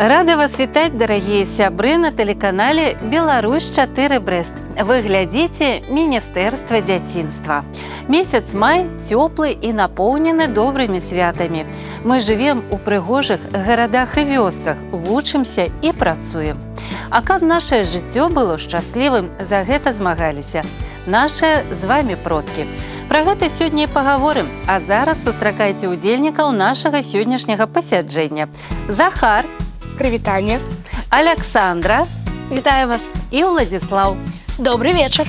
Рада вас вітаць, дарагія сябры, на тэлеканале «Беларусь-4 Брэст». Вы глядзіце Міністэрства дзяцінства. Месяц май цёплы і напоўнены добрымі святамі. Мы жывем у прыгожых гарадах і вёсках, вучымся і працуем. А каб нашае жыццё было шчаслівым, за гэта змагаліся нашыя з вамі продкі. Пра гэта сёння і пагаворым, а зараз сустракайце удзельнікаў нашага сённяшняга пасяджэння. Захар. Прывітанне. Александра. Вітаю вас. І Владислав. Добрый вечар.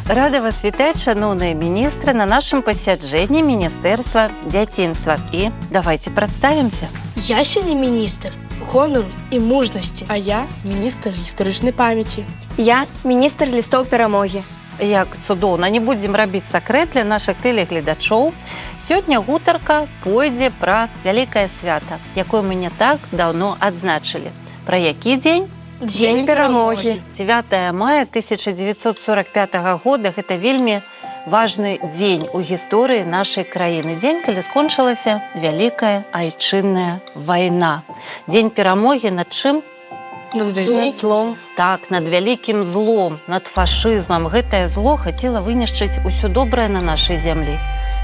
Рада вас вітаць, шаноўныя міністры, на нашым пасяджэнні Міністэрства дзяцінства. І давайте прадставімся. Я сёння міністр гонару і мужнасці. А я міністр гістарычнай памяці. Я міністр лістоў перамогі. Як цудоўна, не будзем рабіць сакрэт для нашых тэлегледачоў. Сёння гутарка пойдзе пра вялікае свята, якое мы не так даўно адзначылі. Пра які дзень? Дзень перамогі. 9 мая 1945 года – гэта вельмі важны дзень у гісторыі нашай краіны. Дзень, калі скончылася вялікая айчынная вайна. Дзень перамогі над чым? Над злом. Так, над вялікім злом, над фашызмам. Гэтае зло хацела вынішчыць усё добрае на нашай зямлі.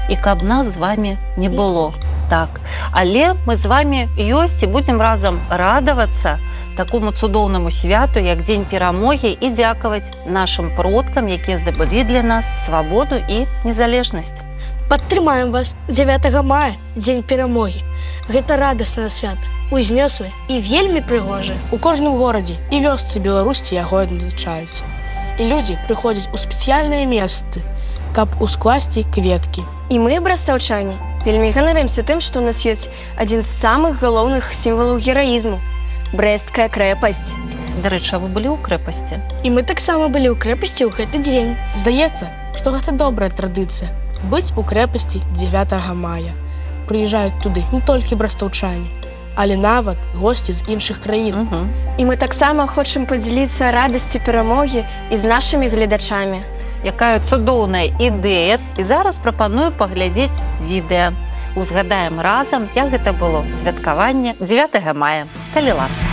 І каб нас з вамі не было. Так. Але мы з вамі ёсць і будзем разам радавацца такому цудоўнаму святу, як Дзень перамогі, і дзякаваць нашым продкам, якія здабылі для нас свабоду і незалежнасць. Падтрымаем вас. 9 мая дзень перамогі. Гэта радаснае свята, узнёслае і вельмі прыгожае. У кожным горадзе і вёсцы Беларусі яго адзначаюць. І людзі прыходзяць у спецыяльныя месцы, каб ускласці кветкі. І мы, брастаўчане, вельмі ганарымся тым, што ў нас ёсць адзін з самых галоўных сімвалаў гераізму – Брэсцкая крэпасць. Дарэчы, а вы былі ў крэпасці? І мы таксама былі ў крэпасці ў гэты дзень. Здаецца, што гэта добрая традыцыя – быць у крэпасці 9 мая. Прыязджаюць туды не толькі брастаўчане, але нават госці з іншых краін. І мы таксама хочам падзяліцца радасцю перамогі і з нашымі гледачамі. Якая цудоўная ідэя. І зараз прапаную паглядзець відэа. Узгадаем разам, як гэта было святкаванне 9 мая. Калі ласка.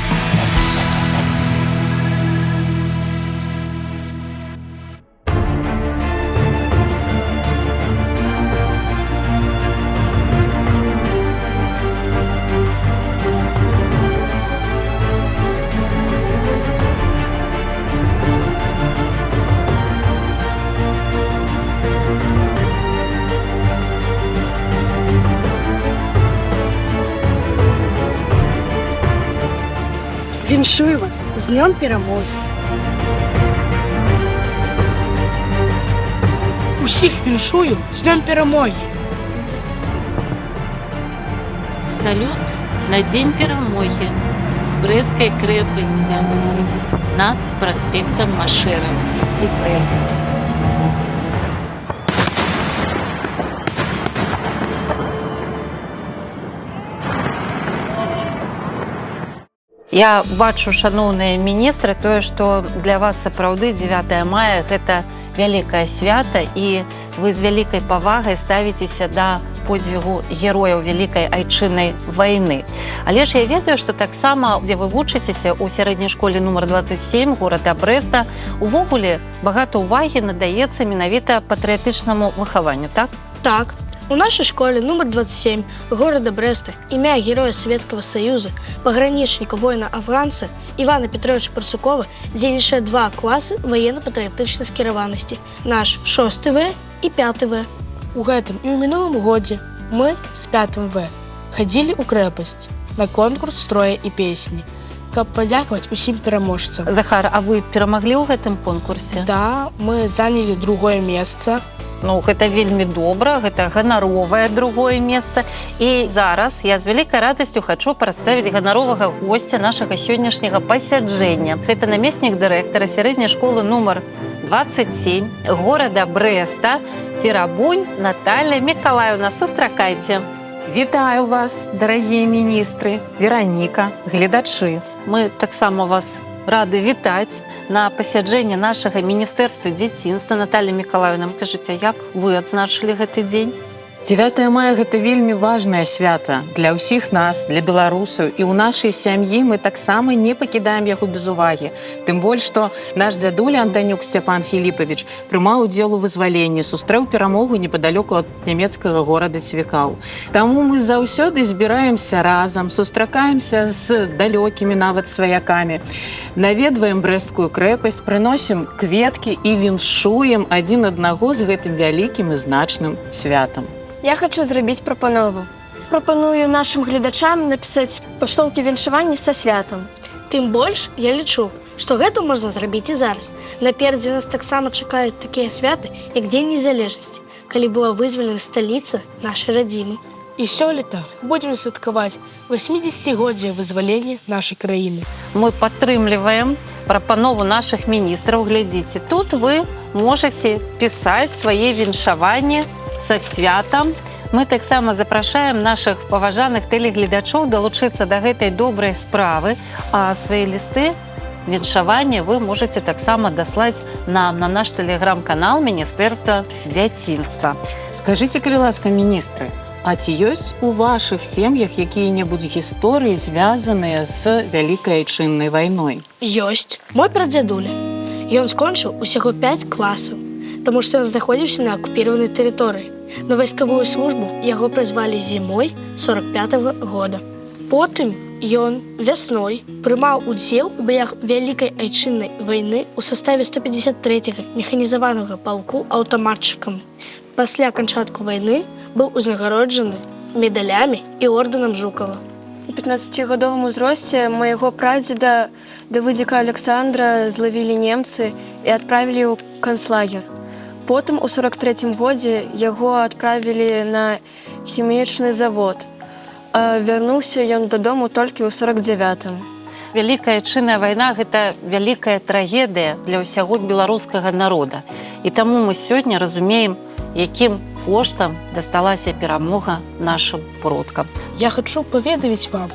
Віншую вас з днём перамогі. Усіх віншую з днём перамогі. Салют на Дзень перамогі з Брэсцкай крэпасці над праспектам Машэра у Брэсце. Я бачу, шаноўныя міністры, тое, што для вас сапраўды 9 мая – гэта вялікае свята, і вы з вялікай павагай ставіцеся да подзвігу герояў вялікай айчыннай вайны. Але ж я ведаю, што таксама, дзе вы вучыцеся ў сярэдняй школе нумар 27 горада Брэста, увогуле багата ўвагі надаецца менавіта патрыятычнаму выхаванню, так? Так. У нашай школе нумар 27 города Брэста імя героя Савецкага Саюза, пагранічніка воіна-афганца Івана Петровича Барсукова дзейнічае 2 класы ваенна-патрыятычнай скіраванасці. Наш 6 В і 5 В. У гэтым і ў мінулым годзе мы з 5 В хадзілі ў крэпасць на конкурс строя і песні, каб падзякаваць усім пераможцам. Захар, а вы перамаглі ў гэтым конкурсе? Да, мы занялі 2 месца. Ну, гэта вельмі добра, гэта ганаровае 2 месца. І зараз я з вялікай радасцю хачу прадставіць ганаровага госця нашага сённяшняга пасяджэння. Гэта намеснік дырэктара сярэдняй школы нумар 27 горада Брэста Цірабунь Наталья Мікалаевна. Сустракайце. Вітаю вас, дарагія міністры, Вераніка, гледачы. Мы таксама вас рады вітаць на пасяджэнні нашага Міністэрства дзяцінства. Наталья Мікалаевна, скажыце, як вы адзначылі гэты дзень? 9 мая гэта вельмі важнае свята для ўсіх нас, для беларусаў, і ў нашай сям'і мы таксама не пакідаем яго без увагі. Тым больш, што наш дзядуля Антанюк Сцяпан Філіпавіч прымаў удзел у вызваленні, сустрэў перамогу непадалёку ад нямецкага горада Цвікаў. Таму мы заўсёды збіраемся разам, сустракаемся з далёкімі нават сваякамі, наведваем Брэсцкую крэпасць, прыносім кветкі і віншуем адзін аднаго з гэтым вялікім і значным святам. Я хочу зрабіць прапанову. Прапаную нашым гледачам напісаць паштоўкі віншавання са святам. Тым больш я лічу, што гэта можна зрабіць і зараз. Наперадзе нас таксама чакаюць такія святы, як Дзень незалежнасці, калі была вызвалена сталіца нашай радзімы. І сёлета будзем святкаваць 80-годдзе вызвалення нашай краіны. Мы падтрымліваем прапанову нашых міністраў. Глядзіце, тут вы можаце пісаць свае віншаванні са святам. Мы таксама запрашаем нашых паважаных тэлегледачоў далучыцца да гэтай добрай справы, а свае лісты віншавання вы можаце таксама даслаць нам на наш тэлеграм-канал Міністэрства дзяцінства. Скажыце, калі ласка, міністры, а ці ёсць у вашых сем'ях якія-небудзь гісторыі, звязаныя з Вялікай Айчыннай вайной? Ёсць. Мой прадзядуля. Ён скончыў усяго 5 класаў, таму што ён знаходзіўся на акупіраванай тэрыторыі. На вайсковую службу яго прызвалі зімой 45-го года. Потым ён вясной прымаў удзел у баях Вялікай Айчыннай вайны ў саставе 153-го механізаванага палку аўтаматчыкам. Пасля канчатку вайны быў узнагароджаны медалямі і ордэнам Жукава. У 15-гадовым узросце майго прадзеда Давыдзіка Александра злавілі немцы і адправілі ў канцлагер. Потым у 43-м годзе яго адправілі на хімічны завод. А вярнуўся ён дадому толькі ў 49-м. Вялікая Айчынная вайна – гэта вялікая трагедыя для ўсяго беларускага народа. І таму мы сёння разумеем, якім коштам дасталася перамога нашым продкам. Я хочу паведаміць вам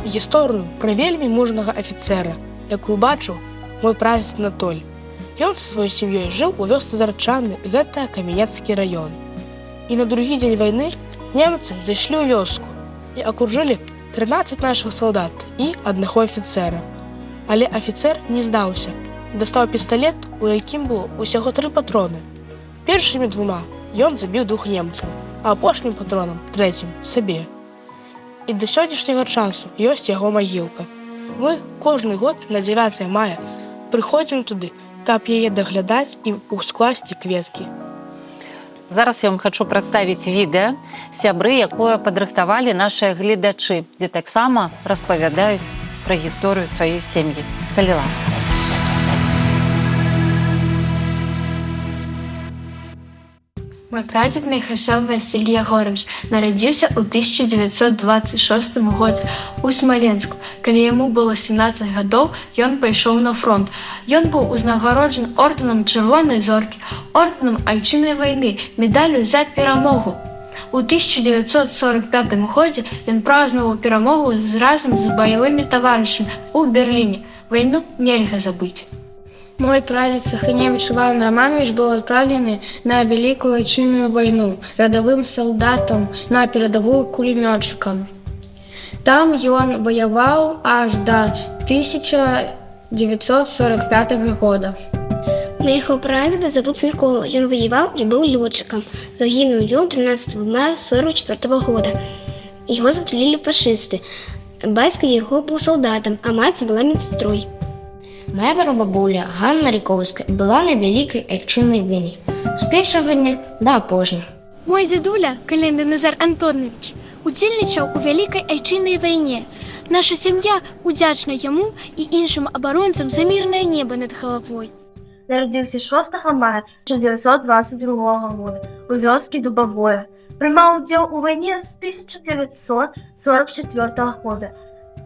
гісторыю пра вельмі мужнага афіцэра, якую бачыў мой прадзед Анатоль. Ён са сваёй сям'ёй жыў у вёсцы Зарчаны, гэта Камянецкі раён. І на другі дзень вайны немцы зайшлі ў вёску і акружылі 13 нашых салдат і аднаго афіцэра. Але афіцэр не здаўся. Дастаў пісталет, у якім было ўсяго 3 патроны. Першымі 2 ён забіў 2 немцаў, а апошнім патронам, 3-м, сабе. І да сённяшняга часу ёсць яго магілка. Мы кожны год на 9 мая прыходзім туды, каб яе даглядаць і ускласці кветкі. Зараз я вам хочу прадставіць відэа сябры, якое падрыхтавалі нашыя гледачы, дзе таксама распавядаюць пра гісторыю сваёй сям'і. Калі ласка. Мой прадзед Михасёв Василь Ягорович нарадзіўся ў 1926 годзе ў Смаленску. Калі яму было 17 гадоў, ён пайшоў на фронт. Ён быў узнагароджаны ордэнам Чырвонай зоркі, ордэнам Айчыннай вайны, медаллю за перамогу. У 1945 годзе ён празднаваў перамогу разам з баявымі таварышамі ў Берліне. Вайну нельга забыць. Мой прадзед Саханевич Іван Романович быў адпраўлены на Вялікую Айчынную вайну радавым салдатам на перадавую кулемётчыкам. Там ён ваяваў аж да 1945 года. Майго прадзеда завуць Мікола. Ён ваяваў і быў лётчыкам. Загінуў ён 13 мая 44 года. Яго застрэлілі фашысты. Бацька яго быў салдатам, а маці была медсястрой. Моя прабабуля Ганна Ріковська была на Вялікай Айчыннай вайне з першага дня да апошняга. Мой дзядуля, Календа Назар Антонович, удзельнічаў у Вялікай Айчыннай вайне. Наша сям'я удзячна яму і іншым абаронцам за мірнае неба над галавой. Нарадзіўся 6 мая 1922 года у вёскі Дубавое. Прымаў удзел у вайне з 1944 года.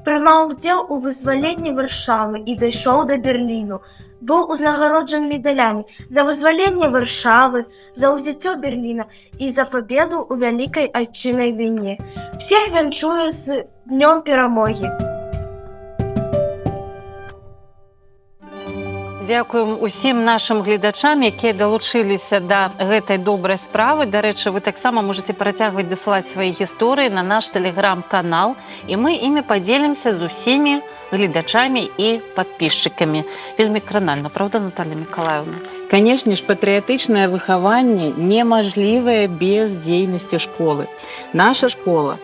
Прымаў удзел у вызваленні Варшавы і дайшоў да Берліну. Быў узнагароджаны медалямі за вызваленне Варшавы, за ўзяццё Берліна і за пабеду ў Вялікай Айчыннай вайне. Всех вянчую з Днём перамогі. Дзякуем усім нашым гледачам, якія далучыліся да гэтай добрай справы. Дарэчы, вы таксама можаце працягваць дасылаць свае гісторыі на наш тэлеграм-канал, і мы імі падзелімся з усімі гледачамі і падпісчыкамі. Вельмі кранальна, правда, Наталья Миколаевна? Канешне ж, патрыятычнае выхаванне немажлівае без дзейнасці школы. Наша школа,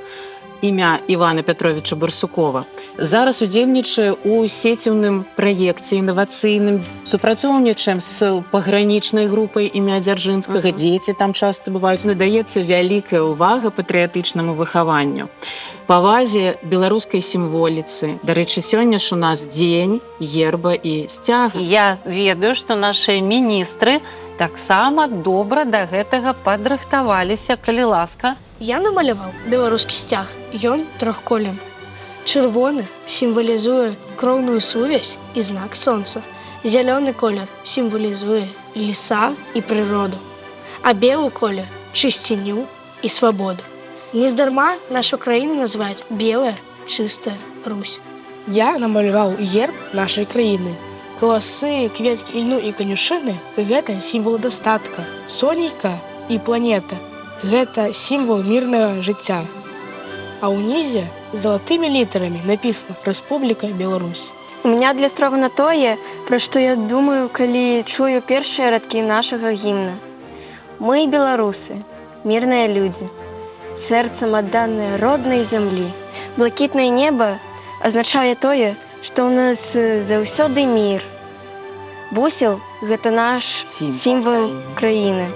імя Івана Пятровича Барсукова, зараз удзельнічае ў сеціўным праекце інавацыйным, супрацоўнічаем з пагранічнай групай імя Дзяржынскага, дзеці там часта бываюць. Надаецца вялікая ўвага патрыятычнаму выхаванню, павазе беларускай сімволіцы. Дарэчы, сёння ж у нас дзень герба і сцяга. Я ведаю, што нашыя міністры таксама добра да гэтага падрыхтаваліся, калі ласка. Я намаляваў беларускі сцяг. Ён трохколерны. Чырвоны сімвалізуе кроўную сувязь і знак сонца. Зялёны колер сімвалізуе леса і прыроду. А белы колер чысціню і свабоду. Нездарма нашу краіну называюць белая чыстая Русь. Я намаляваў герб нашай краіны. Каласы, кветкі, ільну і канюшыны – гэта сімвал дастатка. Сонейка і планета – гэта сімвал мірнага жыцця. А ўнізе залатымі літарамі напісана «Рэспубліка Беларусь». У меня адлюстравана тое, пра што я думаю, калі чую першыя радкі нашага гімна. Мы беларусы, мірныя людзі, сэрцам адданыя роднай зямлі. Блакітнае неба азначае тое, што ў нас заўсёды мір. Бусел – гэта наш сімвал краіны.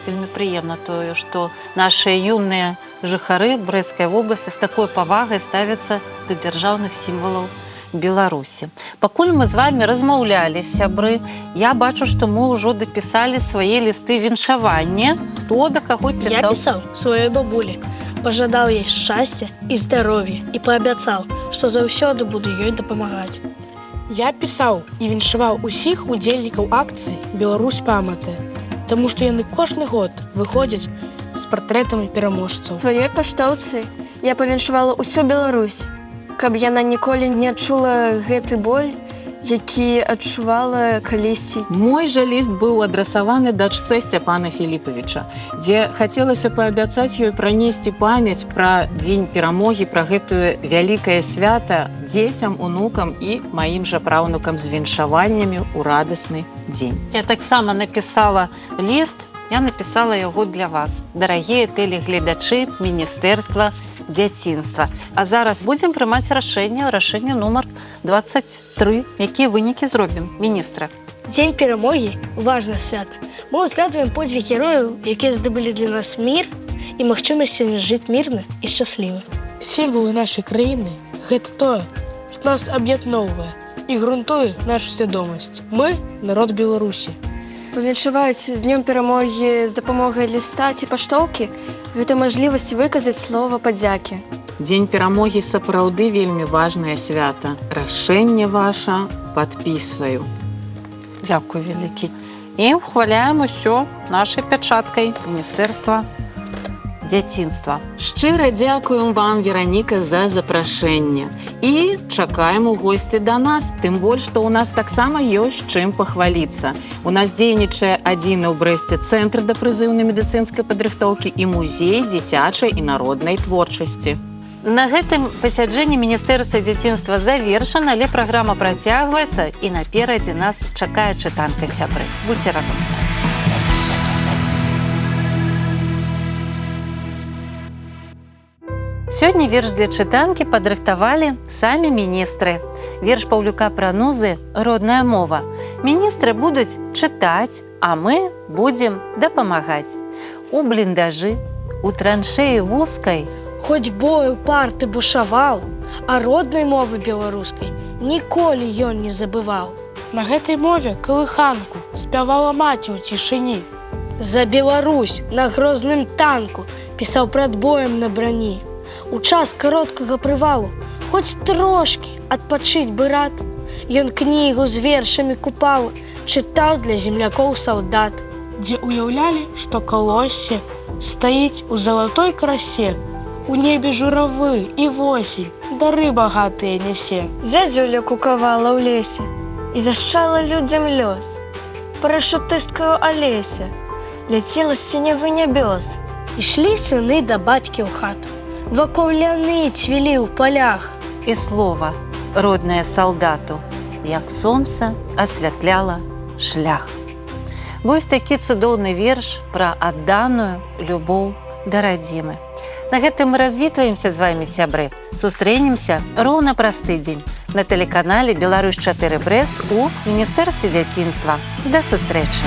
Вельмі прыемна тое, што нашыя юныя жыхары Брэсцкай вобласці з такой павагай ставяцца да дзяржаўных сімвалаў Беларусі. Пакуль мы з вами размаўлялі, сябры, я бачу, што мы ўжо дапісалі свае лісты віншавання. Хто да каго пісаў? Я пісаў сваёй бабулі. Пажадаў ёй шчасця і здароўя і паабяцаў, што заўсёды буду ёй дапамагаць. Я пісаў і віншаваў усіх удзельнікаў акцыі «Беларусь памятае», таму што яны кожны год выходзяць з партрэтамі пераможцаў. Сваёй паштоўцы я павіншавала ўсю Беларусь, каб яна ніколі не адчула гэты боль, які адчувала калісьці. Мой жа ліст быў адрасаваны дачцэ Сцяпана Філіпавіча, дзе хацелася паабяцаць ёй пранесці памяць пра дзень перамогі, пра гэтае вялікае свята дзецям, унукам і маім жа праўнукам з віншаваннямі ў радасны дзень. Я таксама напісала ліст, я напісала яго для вас. Дарагія тэлегледачы Міністэрства дзяцінства. А зараз будзем прымаць рашэнне нумар 23. Якія вынікі зробім, міністра? Дзень перамогі – важнае свята. Мы ўзгадваем подзвіг герояў, якія здабылі для нас мір і магчымасць сёння жыць мірна і шчасліва. Сімвалы нашай краіны – гэта тое, што нас аб'ядноўвае і грунтуе нашу свядомасць. Мы – народ Беларусі. Павіншаваць з днём перамогі з дапамогай ліста ці паштоўкі – гэта мажлівасць выказаць слова падзякі. Дзень перамогі сапраўды вельмі важнае свята. Рашэнне ваша падпісваю. Дзякуй вялікі. І ухваляем усё нашай пячаткай Міністэрства дзяцінства. Шчыра дзякуем вам, Вераніка, за запрашэнне. І чакаем у госці да нас, тым больш, што ў нас таксама ёсць чым пахваліцца. У нас дзейнічае адзіны ў Брэсце цэнтр дапрызыўнай медыцынскай падрыхтоўкі і музей дзіцячай і народнай творчасці. На гэтым пасяджэнні Міністэрства дзяцінства завершана, але праграма працягваецца і наперадзе нас чакае чытанка, сябры. Будзьце разам з нами. Сёння верш для чытанкі падрыхтавалі самі міністры. Верш Паўлюка Пранузы «Родная мова». Міністры будуць чытаць, а мы будзем дапамагаць. У бліндажы, у траншеі вузкай, Хоць бою парты бушаваў, а роднай мовы беларускай ніколі ён не забываў. На гэтай мове калыханку спявала маці ў цішыні. За Беларусь на грозным танку пісаў прад боем на брані. У час кароткага прывалу, хоць трошкі адпачыць бы рад, ён кнігу з вершамі купаў, чытаў для землякоў салдат. Дзе уяўлялі, што калоссе стаіць у залатой красе, у небе журавы і восень, дары багатыя нясе. Зязюля кукавала ў лесе, і вяшчала людзям лёс. Парашутысткаю Алеся ляцела з сінявы нябёс. Ішлі сыны да бацькі ў хату. Вакол ляны цвілі ў палях. І слова, роднае салдату, як сонца асвятляла шлях. Вось такі цудоўны верш пра адданую любоў да радзімы. На гэтым мы развітваемся з вамі, сябры. Сустрэнемся роўна праз тыдзень на тэлеканале «Беларусь 4 Брэст» у Міністэрстве дзяцінства. Да сустрэчы!